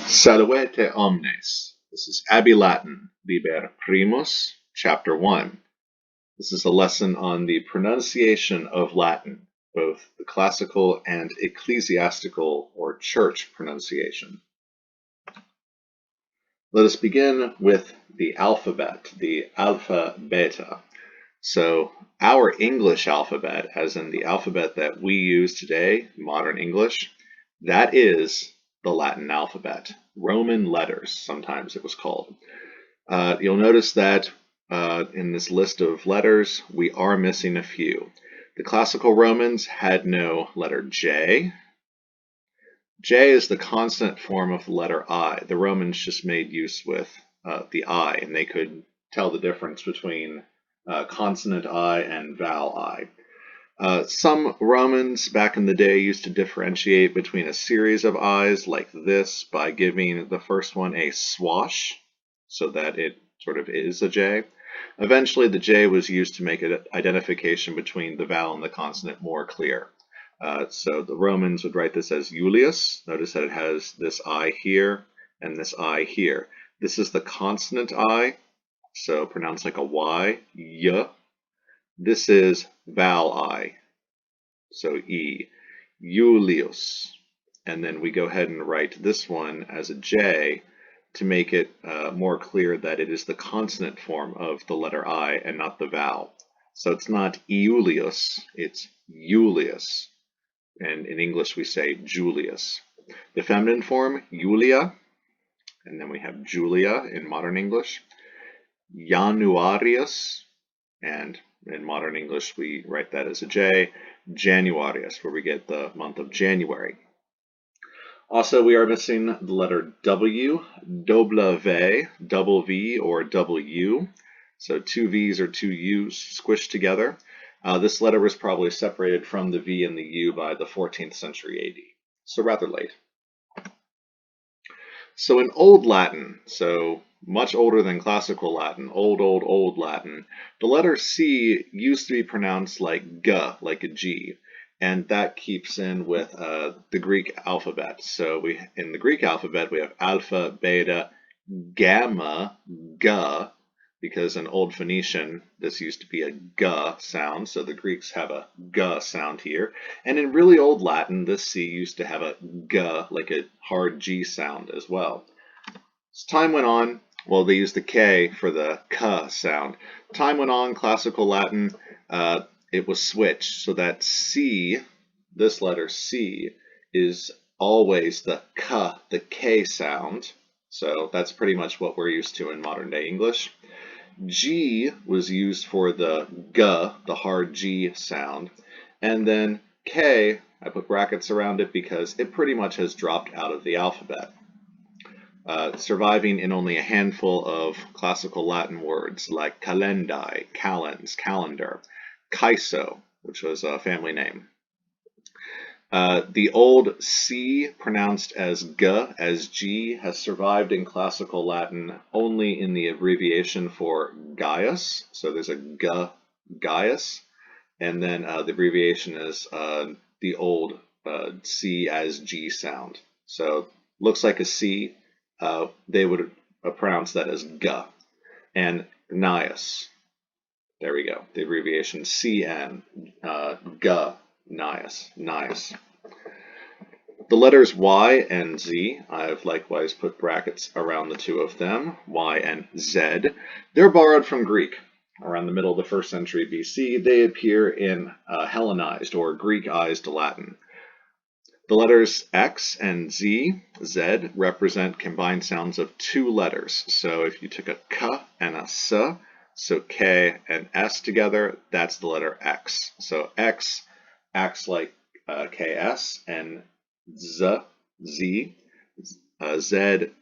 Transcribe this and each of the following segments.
Salvete omnes. This is Abbey Latin, Liber Primus, Chapter 1. This is a lesson on the pronunciation of Latin, both the classical and ecclesiastical or church pronunciation. Let us begin with the alphabet, the alpha beta. So our English alphabet, as in the alphabet that we use today, modern English, that is the Latin alphabet. Roman letters, sometimes it was called. You'll notice that in this list of letters, we are missing a few. The classical Romans had no letter J. J is the consonant form of the letter I. The Romans just made use with the I, and they could tell the difference between consonant I and vowel I. Some Romans back in the day used to differentiate between a series of I's like this by giving the first one a swash so that it sort of is a J. Eventually the J was used to make an identification between the vowel and the consonant more clear. So the Romans would write this as Julius. Notice that it has this I here and this I here. This is the consonant I, so pronounced like a Y, y. This is vowel I, so E, Julius. And then we go ahead and write this one as a J to make it more clear that it is the consonant form of the letter I and not the vowel. So it's not Iulius, it's Julius. And in English we say Julius. The feminine form, Julia, and then we have Julia in modern English. Januarius, and in modern English we write that as a J. Januarius, where we get the month of January. Also, we are missing the letter W, W, double V, or W. So two V's or two U's squished together. This letter was probably separated from the V and the U by the 14th century AD, so rather late. So in Old Latin, so much older than classical Latin, old Latin, the letter C used to be pronounced like G, like a G, and that keeps in with the Greek alphabet. So in the Greek alphabet, we have alpha, beta, gamma, G, because in Old Phoenician, this used to be a G sound, so the Greeks have a G sound here. And in really Old Latin, this C used to have a G, like a hard G sound as well. As time went on, well, they used the K for the K sound. Time went on, classical Latin, it was switched so that C, this letter C, is always the K, the K sound. So that's pretty much what we're used to in modern day English. G was used for the G, the hard G sound, and then K, I put brackets around it because it pretty much has dropped out of the alphabet, surviving in only a handful of classical Latin words like calendae, calends, calendar, Caeso, which was a family name. The old C, pronounced as G, as G, has survived in classical Latin only in the abbreviation for Gaius. So there's a G, Gaius, and then the abbreviation is the old C as G sound. So looks like a C. They would pronounce that as G. And Gaius. There we go. The abbreviation CN, G. Nice. The letters Y and Z, I've likewise put brackets around the two of them, Y and Z. They're borrowed from Greek. Around the middle of the 1st century BC, they appear in Hellenized or Greekized Latin. The letters X and Z, Z, represent combined sounds of two letters. So if you took a K and a S, so K and S together, that's the letter X. So X acts like KS, and Z, Z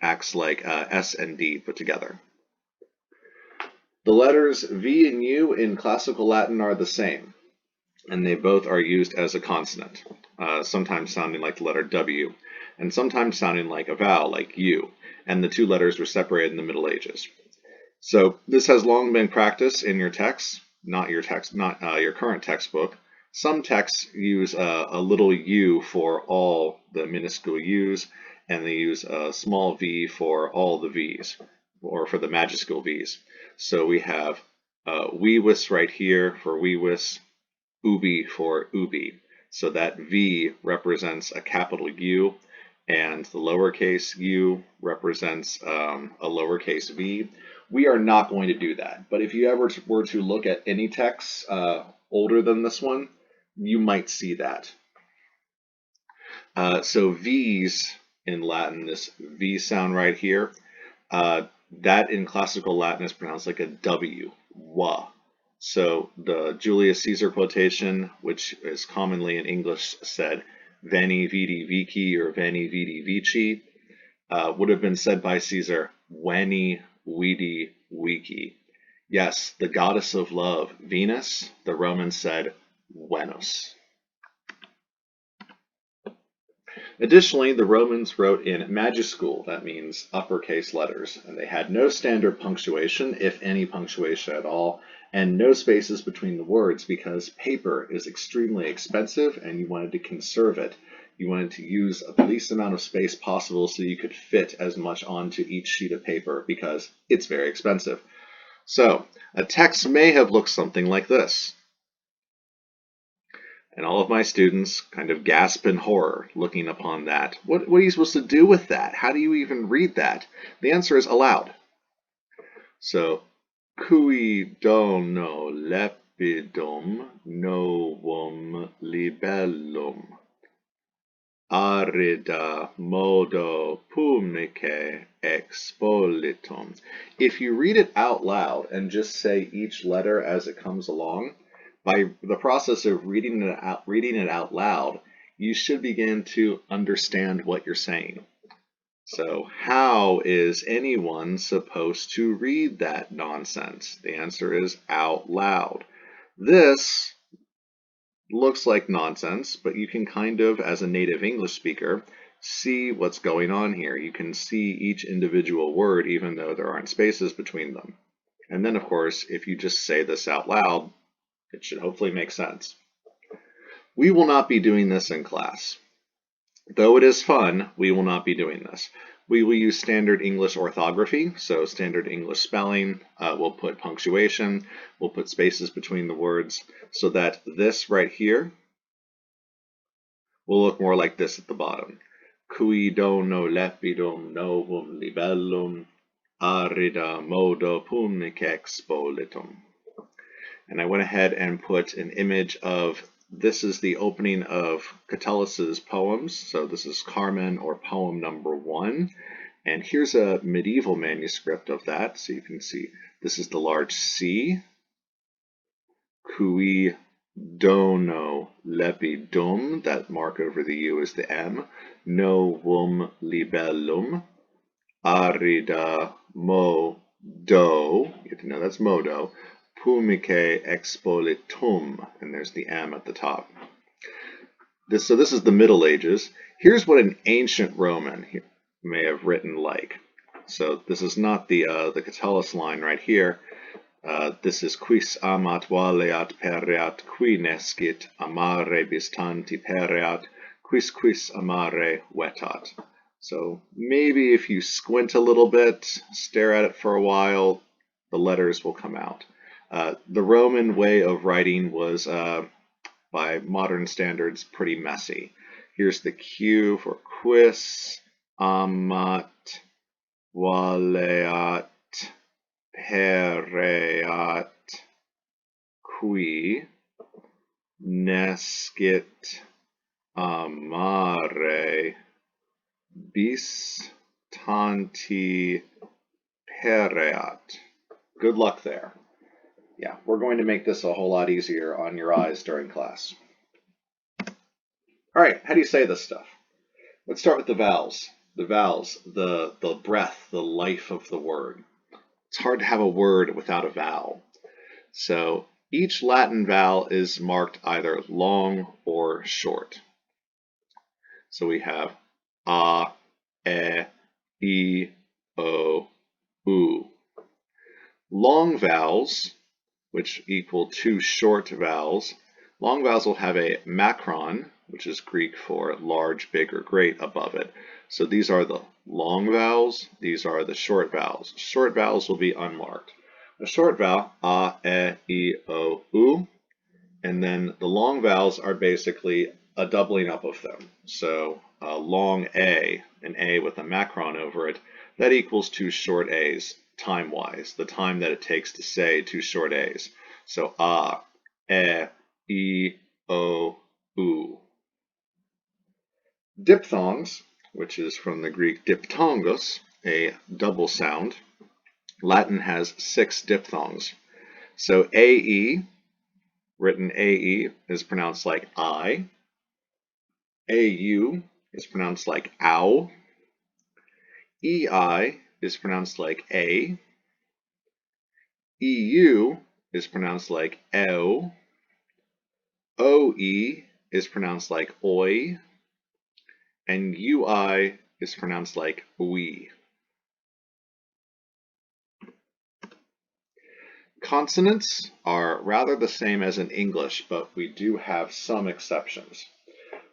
acts like S and D put together. The letters V and U in classical Latin are the same, and they both are used as a consonant, sometimes sounding like the letter W, and sometimes sounding like a vowel, like U, and the two letters were separated in the Middle Ages. So this has long been practiced in your text, not your current textbook. Some texts use a little u for all the minuscule u's, and they use a small v for all the v's, or for the majuscule v's. So we have weewis right here for weewis, ubi for ubi. So that v represents a capital U, and the lowercase u represents a lowercase v. We are not going to do that, but if you ever were to look at any texts older than this one, you might see that. So V's in Latin, this V sound right here, that in classical Latin is pronounced like a W, wa. So the Julius Caesar quotation, which is commonly in English said, veni vidi vici or veni vidi vici, would have been said by Caesar, veni vidi vici. Yes, the goddess of love, Venus, the Romans said, Venus. Additionally, the Romans wrote in majuscule, that means uppercase letters, and they had no standard punctuation, if any punctuation at all, and no spaces between the words because paper is extremely expensive and you wanted to conserve it. You wanted to use the least amount of space possible so you could fit as much onto each sheet of paper because it's very expensive. So, a text may have looked something like this. And all of my students kind of gasp in horror looking upon that. What are you supposed to do with that? How do you even read that? The answer is aloud. So, cui dono lepidum novum libellum, arida modo pumnice expolitum. If you read it out loud and just say each letter as it comes along, by the process of reading it out loud, you should begin to understand what you're saying. So, how is anyone supposed to read that nonsense? The answer is out loud. This looks like nonsense, but you can kind of, as a native English speaker, see what's going on here. You can see each individual word, even though there aren't spaces between them. And then, of course, if you just say this out loud, it should hopefully make sense. We will not be doing this in class. Though it is fun, we will not be doing this. We will use standard English orthography, so standard English spelling. We'll put punctuation, we'll put spaces between the words, so that this right here will look more like this at the bottom. Cui dono lepidum novum libellum, arida modo pumnic expolitum. And I went ahead and put an image of, this is the opening of Catullus's poems. So this is Carmen, or poem number 1. And here's a medieval manuscript of that. So you can see this is the large C. Cui dono lepidum, that mark over the U is the M. Novum libellum. Arida modo, you have to know that's modo. Pumnice expolitum, and there's the M at the top. So this is the Middle Ages. Here's what an ancient Roman may have written like. So this is not the Catullus line right here. This is quis amat valeat pereat, qui nescit amare bistanti pereat, quis amare vetat. So maybe if you squint a little bit, stare at it for a while, the letters will come out. The Roman way of writing was, by modern standards, pretty messy. Here's the Q for quis amat valeat pereat, qui nescit amare bistanti pereat. Good luck there. Yeah, we're going to make this a whole lot easier on your eyes during class. All right, how do you say this stuff? Let's start with the vowels. The vowels, the breath, the life of the word. It's hard to have a word without a vowel. So each Latin vowel is marked either long or short. So we have a, e, o, u. Long vowels, which equal 2 short vowels. Long vowels will have a macron, which is Greek for large, big, or great, above it. So these are the long vowels, these are the short vowels. Short vowels will be unmarked. A short vowel, a, e, I, o, u, and then the long vowels are basically a doubling up of them. So a long A, an A with a macron over it, that equals two short A's time-wise, the time that it takes to say two short A's. So a, e, I, o, u. Diphthongs, which is from the Greek diphthongos, a double sound. Latin has 6 diphthongs. So AE, written AE, is pronounced like I. AU is pronounced like ow. EI is pronounced like a. EU is pronounced like ew. OE is pronounced like oi. And UI is pronounced like we. Consonants are rather the same as in English, but we do have some exceptions.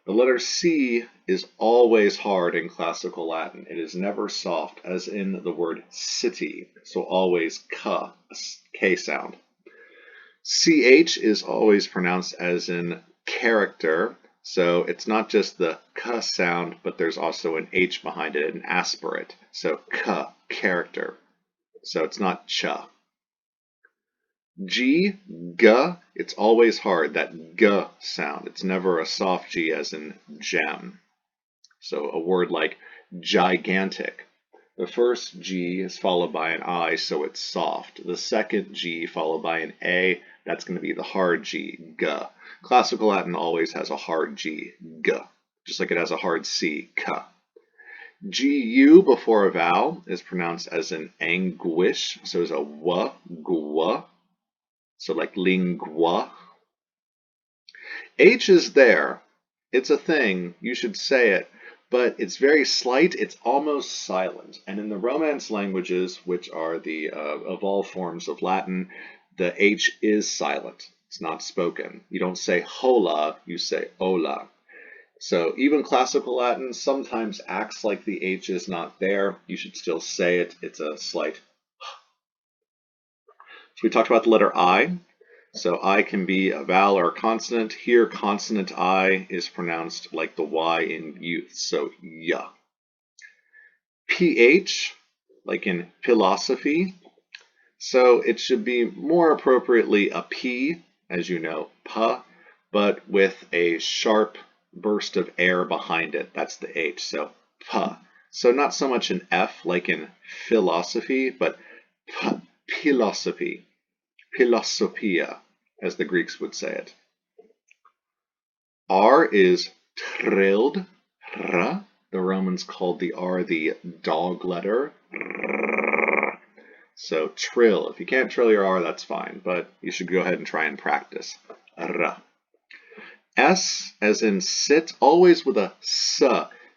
The letter C is always hard in classical Latin. It is never soft, as in the word city, so always K sound. CH is always pronounced as in character, so it's not just the K sound, but there's also an H behind it, an aspirate. So K, character. So it's not ch. G, G, it's always hard, that G sound. It's never a soft G as in gem. So a word like gigantic. The first G is followed by an I, so it's soft. The second G followed by an A, that's going to be the hard G, G. Classical Latin always has a hard G, G, just like it has a hard C, K. GU before a vowel is pronounced as an anguish, so it's a W, gwa. So like lingua. H is there. It's a thing. You should say it. But it's very slight. It's almost silent. And in the Romance languages, which are the evolved forms of Latin, the H is silent. It's not spoken. You don't say hola, you say ola. So even classical Latin sometimes acts like the H is not there. You should still say it. It's a slight. So we talked about the letter I. So I can be a vowel or a consonant. Here, consonant I is pronounced like the Y in youth, so ya. PH, like in philosophy. So it should be more appropriately a P, as you know, pa, but with a sharp burst of air behind it. That's the H, so pa. So not so much an F like in philosophy, but pa, philosophy. Philosophia, as the Greeks would say it. R is trilled, r. The Romans called the R the dog letter. So trill. If you can't trill your R, that's fine, but you should go ahead and try and practice. R. S, as in sit, always with a s.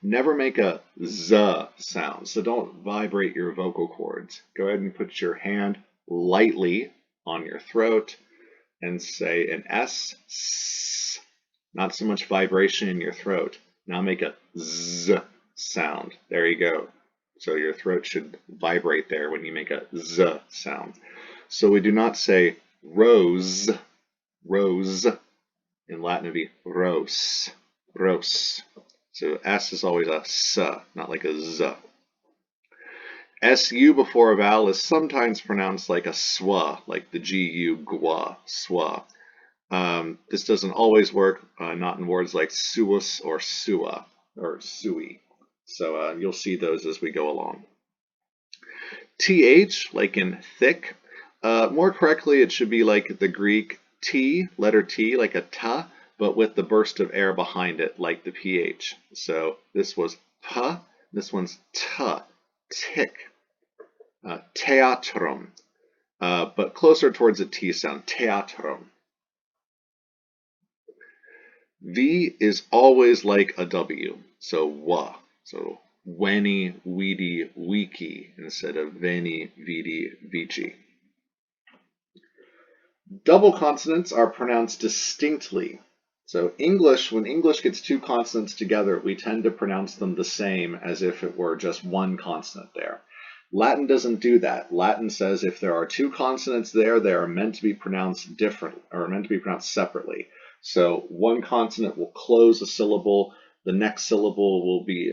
Never make a z sound, so don't vibrate your vocal cords. Go ahead and put your hand lightly on your throat and say an S, not so much vibration in your throat. Now make a Z sound. There you go. So your throat should vibrate there when you make a Z sound. So we do not say rose, rose. In Latin it would be ros, ros. So S is always a S, not like a Z. SU before a vowel is sometimes pronounced like a swa, like the GU, gwa, swa. This doesn't always work, not in words like suus or sua, or sui. So you'll see those as we go along. TH, like in thick. More correctly, it should be like the Greek T, letter T, like a ta, but with the burst of air behind it, like the PH. So this was pa, this one's ta, tick. Teatrum, but closer towards a T sound, teatrum. V is always like a W, so wa, so weni, weedy, wiki, instead of veni, vidi, vici. Double consonants are pronounced distinctly. So English, when English gets two consonants together, we tend to pronounce them the same as if it were just one consonant there. Latin doesn't do that. Latin says if there are two consonants there, they are meant to be pronounced different, or meant to be pronounced separately. So one consonant will close a syllable, the next syllable will be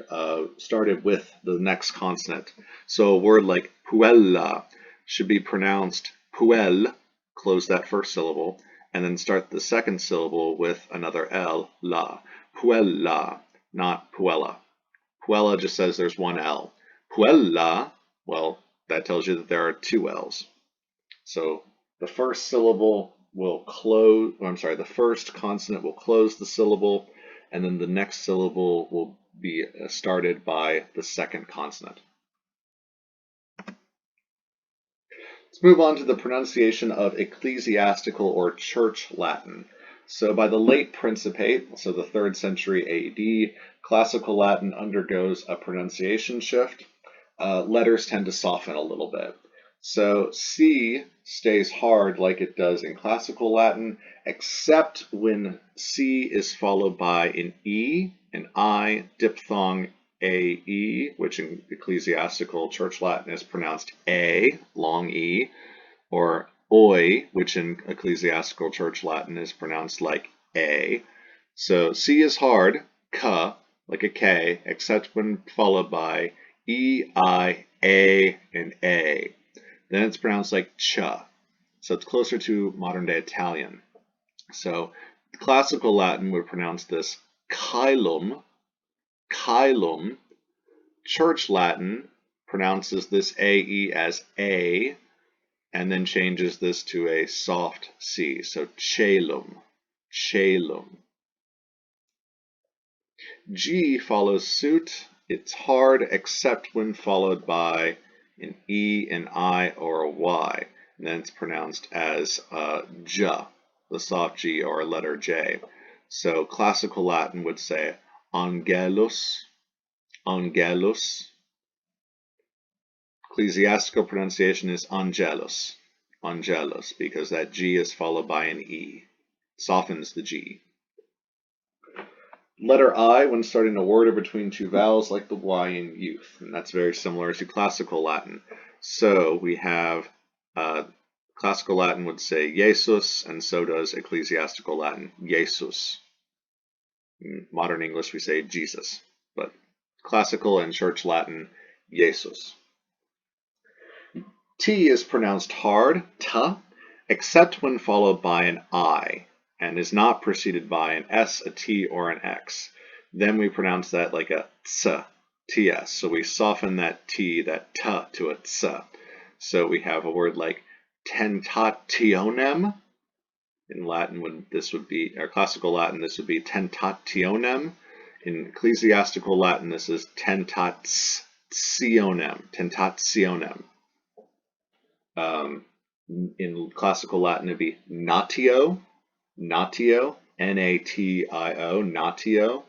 started with the next consonant. So a word like puella should be pronounced puel, close that first syllable, and then start the second syllable with another L, la. Puella, not puella. Puella just says there's one L. Puella, well, that tells you that there are two L's. So the first syllable will close, the first consonant will close the syllable, and then the next syllable will be started by the second consonant. Let's move on to the pronunciation of ecclesiastical or church Latin. So by the late Principate, so the 3rd century AD, classical Latin undergoes a pronunciation shift. Letters tend to soften a little bit. So C stays hard like it does in classical Latin, except when C is followed by an E, an I, diphthong, AE, which in ecclesiastical church Latin is pronounced A, long E, or oi, which in ecclesiastical church Latin is pronounced like A. So C is hard, K, like a K, except when followed by E, I, A, and A. Then it's pronounced like ch. So it's closer to modern day Italian. So classical Latin would pronounce this caelum, caelum. Church Latin pronounces this AE as A, and then changes this to a soft C. So caelum, caelum. G follows suit. It's hard except when followed by an E, an I, or a Y. And then it's pronounced as J, the soft G, or a letter J. So classical Latin would say angelus, angelus. Ecclesiastical pronunciation is angelus, angelus, because that G is followed by an E. Softens the G. Letter I when starting a word or between two vowels like the Y in youth, and that's very similar to classical Latin. So we have classical Latin would say Jesus, and so does ecclesiastical Latin, Jesus. In modern English we say Jesus, but classical and church Latin, Jesus. T is pronounced hard, ta, except when followed by an I, and is not preceded by an S, a T, or an X. Then we pronounce that like a ts, ts. So we soften that T, that t, to a ts. So we have a word like tentationem. In Latin, this would be, or classical Latin, this would be tentationem. In ecclesiastical Latin, this is tentationem, tentationem. In classical Latin, it'd be natio, natio, N-A-T-I-O, natio.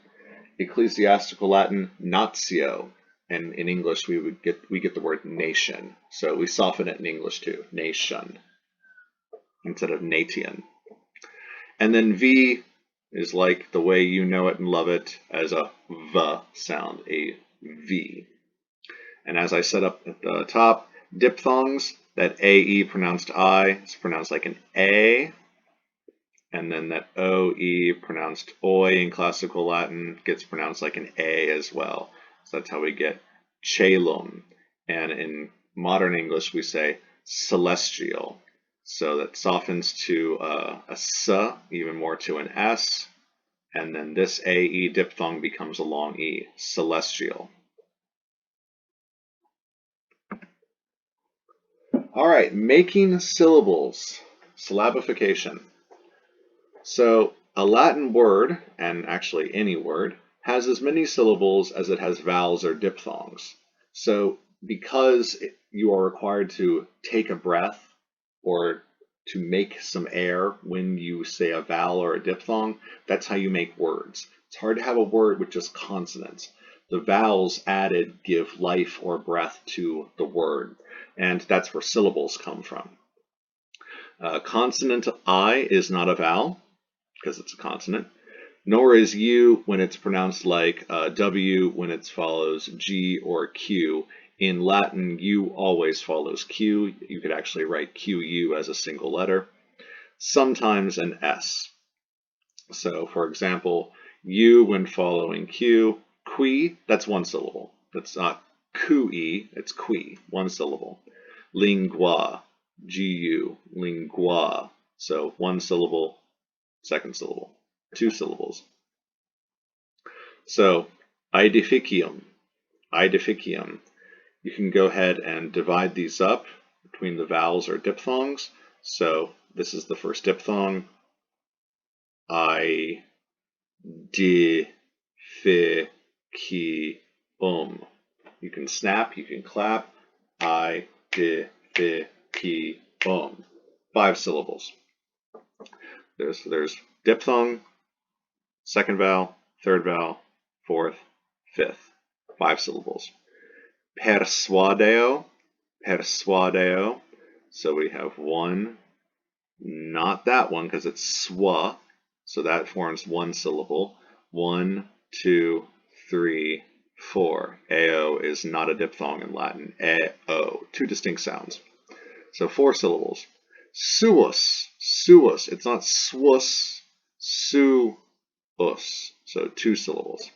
Ecclesiastical Latin, natio, and in English we get the word nation. So we soften it in English too, nation, instead of nation. And then V is like the way you know it and love it, as a V sound, a V. And as I said up at the top, diphthongs, that AE pronounced I is pronounced like an A, and then that OE pronounced oi in classical Latin gets pronounced like an A as well. So that's how we get caelum. And in modern English we say celestial. So that softens to a S, even more to an S, and then this AE diphthong becomes a long E, celestial. All right, making syllables, syllabification. So a Latin word, and actually any word, has as many syllables as it has vowels or diphthongs. So because you are required to take a breath or to make some air when you say a vowel or a diphthong, that's how you make words. It's hard to have a word with just consonants. The vowels added give life or breath to the word, and that's where syllables come from. Consonant I is not a vowel, because it's a consonant. Nor is U when it's pronounced like W when it follows G or Q. In Latin, U always follows Q. You could actually write QU as a single letter. Sometimes an S. So, for example, U when following Q, qui, that's one syllable. That's not kui, it's qui, one syllable. Lingua, gu, lingua. So, one syllable, second syllable, two syllables. So, aedificium, aedificium. You can go ahead and divide these up between the vowels or diphthongs. So, this is the first diphthong. I, di, fi, ki, You can snap, you can clap. I, di, fi, ki, 5 syllables. There's diphthong, second vowel, third vowel, fourth, fifth. 5 syllables. Persuadeo, persuadeo. So we have one, not that one because it's swa. So that forms one syllable. 1, 2, 3, 4. Ao is not a diphthong in Latin. A-o. 2 distinct sounds. So 4 syllables. Suus. Suus. It's not swus. Su-us. So 2 syllables.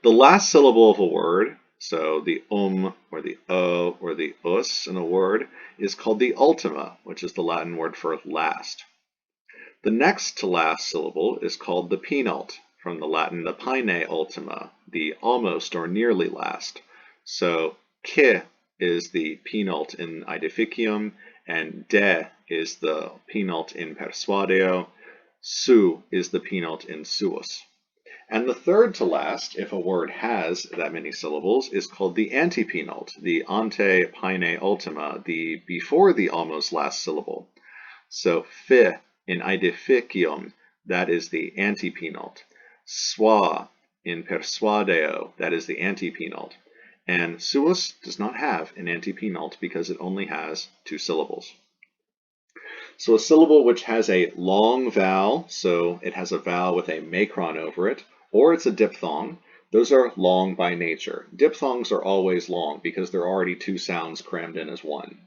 The last syllable of a word, so the or the o or the us in a word, is called the ultima, which is the Latin word for last. The next to last syllable is called the penult, from the Latin the pine ultima, the almost or nearly last. So ke is the penult in aedificium, and de is the penult in persuadeo, su is the penult in suus. And the third to last, if a word has that many syllables, is called the antepenult, the ante pine ultima, the before the almost last syllable. So fi in aedificium, that is the antepenult. Swa in persuadeo, that is the antepenult. And suus does not have an antepenult because it only has 2 syllables. So a syllable which has a long vowel, so it has a vowel with a macron over it, or it's a diphthong, those are long by nature. Diphthongs are always long because they're already 2 sounds crammed in as one.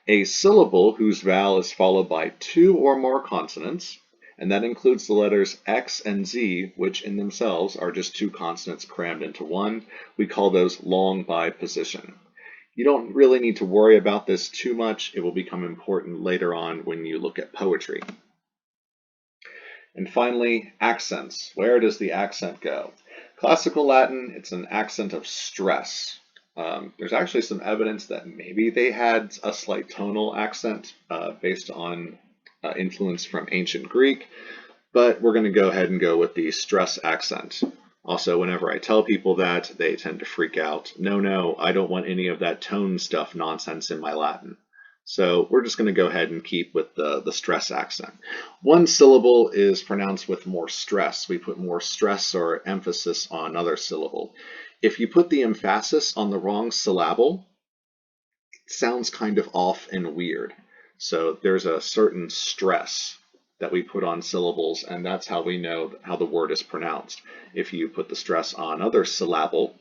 A syllable whose vowel is followed by 2 or more consonants, and that includes the letters X and Z, which in themselves are just 2 consonants crammed into one. We call those long by position. You don't really need to worry about this too much. It will become important later on when you look at poetry. And finally, accents. Where does the accent go? Classical Latin, it's an accent of stress. There's actually some evidence that maybe they had a slight tonal accent based on influence from ancient Greek, but we're going to go ahead and go with the stress accent. Also, whenever I tell people that, they tend to freak out. No, I don't want any of that tone stuff nonsense in my Latin. So we're just going to go ahead and keep with the stress accent. One syllable is pronounced with more stress. We put more stress or emphasis on another syllable. If you put the emphasis on the wrong syllable, it sounds kind of off and weird. So there's a certain stress that we put on syllables, and that's how we know how the word is pronounced. If you put the stress on other syllable,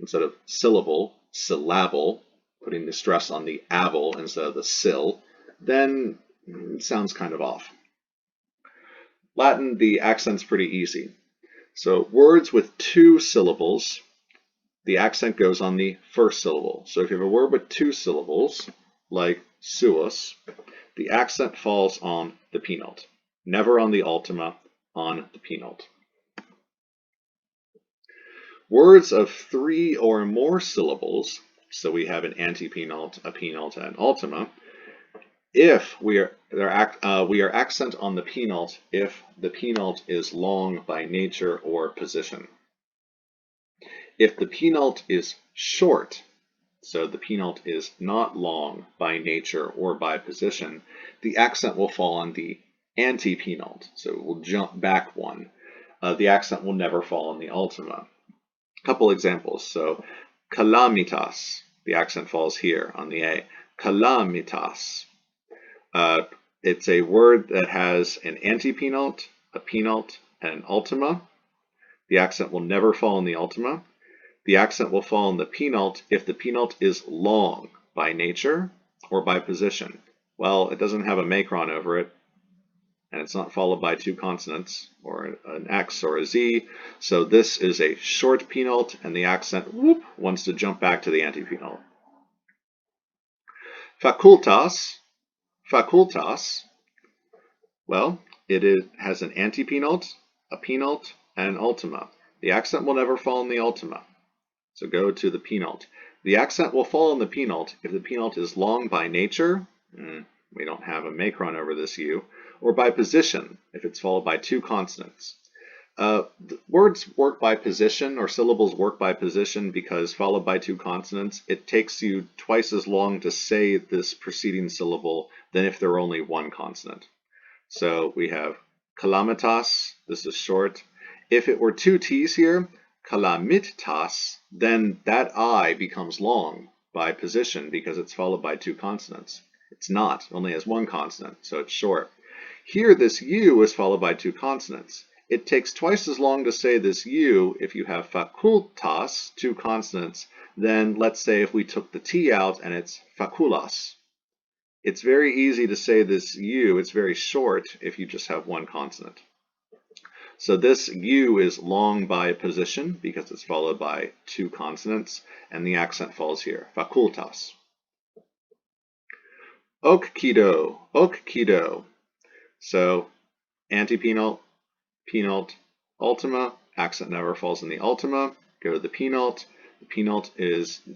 instead of syllable, syllable, putting the stress on the able instead of the syll, then it sounds kind of off. Latin, the accent's pretty easy. So words with 2 syllables, the accent goes on the first syllable. So if you have a word with 2 syllables, like suus, the accent falls on the penult, never on the ultima, on the penult. Words of 3 or more syllables, so we have an antepenult, a penult, and an ultima, if we are accent on the penult if the penult is long by nature or position. If the penult is short, so the penult is not long by nature or by position, the accent will fall on the antepenult, so it will jump back one. The accent will never fall on the ultima. A couple examples. So calamitas, the accent falls here on the A. Calamitas. It's a word that has an antepenult, a penult, and an ultima. The accent will never fall in the ultima. The accent will fall in the penult if the penult is long by nature or by position. Well, it doesn't have a macron over it, and it's not followed by two consonants, or an X or a Z. So this is a short penult, and the accent wants to jump back to the antepenult. Facultas. Facultas. Well, it has an antepenult, a penult, and an ultima. The accent will never fall in the ultima. So go to the penult. The accent will fall in the penult if the penult is long by nature. We don't have a macron over this U. Or by position, if it's followed by two consonants. Words work by position, or syllables work by position, because followed by two consonants, it takes you twice as long to say this preceding syllable than if there were only one consonant. So we have calamitas, this is short. If it were two T's here, calamitas, then that I becomes long by position because it's followed by two consonants. It's not, it only has one consonant, so it's short. Here, this U is followed by two consonants. It takes twice as long to say this U if you have facultas, two consonants, than let's say if we took the T out and it's faculas. It's very easy to say this U, it's very short if you just have one consonant. So this U is long by position because it's followed by two consonants, and the accent falls here, facultas. Okkido, okkido. So antepenult, penult, ultima, accent never falls in the ultima. Go to the penult. The penult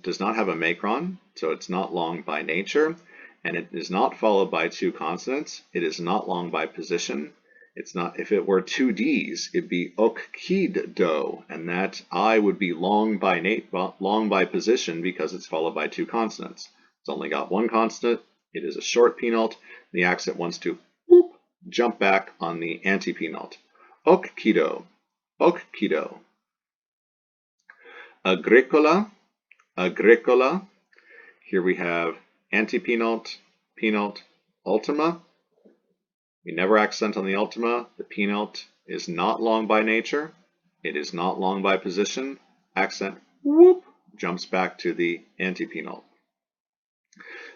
does not have a macron, so it's not long by nature, and it is not followed by two consonants. It is not long by position. It's not. If it were two D's, it'd be okkido, and that I would be long by position because it's followed by two consonants. It's only got one consonant. It is a short penult. The accent wants to jump back on the antepenult. Okkido, okkido. Agricola, agricola. Here we have antepenult, penult, ultima. We never accent on the ultima. The penult is not long by nature. It is not long by position. Accent jumps back to the antepenult.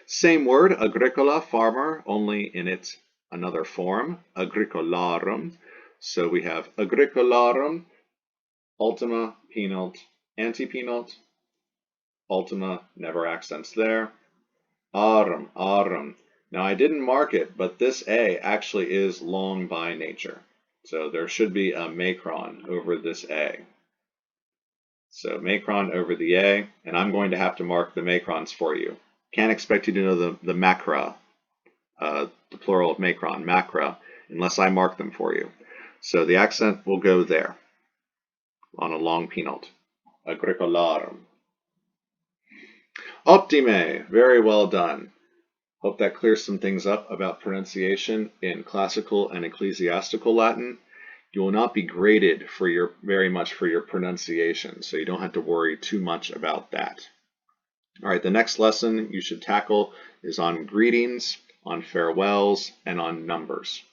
Same word, agricola, farmer, only in its another form, agricolarum. So we have agricolarum, ultima, penult, antepenult, ultima, never accents there. Arum, arum. Now I didn't mark it, but this A actually is long by nature. So there should be a macron over this A. So macron over the A, and I'm going to have to mark the macrons for you. Can't expect you to know the macra, the plural of macron, macra, unless I mark them for you. So the accent will go there on a long penult. Agricolarum. Optime, very well done. Hope that clears some things up about pronunciation in classical and ecclesiastical Latin. You will not be graded very much for your pronunciation, so you don't have to worry too much about that. All right, the next lesson you should tackle is on greetings, on farewells, and on numbers.